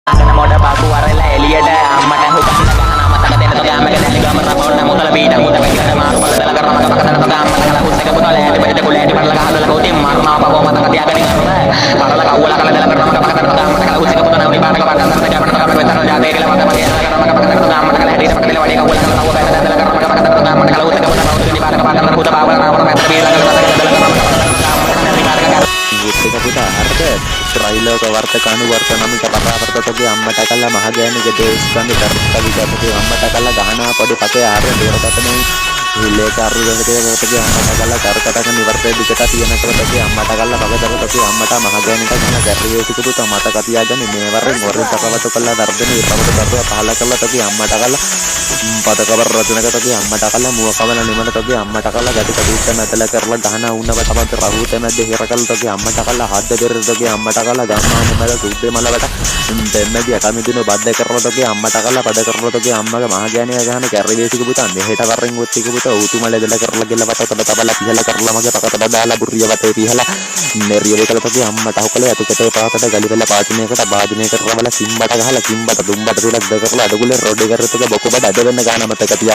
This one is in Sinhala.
මොඩ බබු වරලා එළියට අම්මට හුගන්න ගහන මතක දෙන්න තෝ ගාම ගදලි ගම රබවල මුදල බීඩ මුද පැකිලට මාරු බලදල කරන මග පකදන තෝ ගාම මතක ලකුස්සක පුතල ඇටි පිටට කුල ඇටි පටල ගහලා ලකෝති මරුණා පපෝ මතක තියාගෙන ඉන්න පරල කවුල කලදල කරන මග පකදන තෝ ගාම මතක ලකුස්සක පුතල නවනි පාටක පටන් තර ජාපට තෝ ගාම වෙතන ජාතේ කියලා මත මගේ කරන මග පකදන තෝ ගාම මතක හැරිට පකදල වඩේ කවුල කරන තව බැල දල කරන මග පකදන තෝ ගාම මතක ලකුස්සක පුතල නවනි පාටක පටන් තර පුත බාවල නාවන මත බීලා කරන මතක දල කරන මග පකදන තෝ ගාම මතක හැරි පාටක ඒක පුතා හරිද ත්‍රිලෝක වර්තක අනුවර්ත නමික පරාවර්තකගේ අම්මට කළා මහගෑනික දේශස්කන්ධ ධර්මකවිකගේ අම්මට කළා ගහනා පොඩි පතේ ආරෙන් දේරකතනේ හිල්ලේ කාර්යයකටගේ අම්මට කළා කරකටක නිවර්තේ දිකට තියෙනකටගේ අම්මට කළා බගදරකගේ අම්මට මහගෑනික කියන ගැරියේසික පුතා මතක තියාගන්න මේ වරෙන් වරෙන් තකවත කළා දර්දනේ ඉරවත දරුවා පහල කළා තගේ අම්මට කළා පතකවර රචනකටගේ අම්මට කළා මුව කවල නිමනටගේ අම්මට කළා ගැටි කඩුට නැතල කරලා ගහනා වුණව තමන්ට රහුත මැද හිරකල්ටගේ අම්මට කළා හද්ද දෙරටගේ අම්මට කළා ගම්මාන මල සුද්දේ මලවට දෙන්නගේ අකමිදුන බද්ද කරලටගේ අම්මට කළා පද කරලටගේ අම්මගේ මහගෑනිය ගහන කැරිවේසික පුතා මෙහෙට වරෙන් ඔත්තික පුතා උතුමල දෙල කරලා ගෙල වටතට තබලා පිහලා කරලා මගේ පකට දාලා බුරිය වටේ පිහලා නෙරිය වේකලටගේ අම්මට අහුකල යතුකටේ පාකට ගලිවල පාටිනයකට වාදිනයකට රවල කිම්බට ගහලා කිම්බට දුම්බට තුලක් දෙකලා අඩගුලේ රොඩේ කරතක බොකබඩ අද වෙන්න ගාන මතක තියා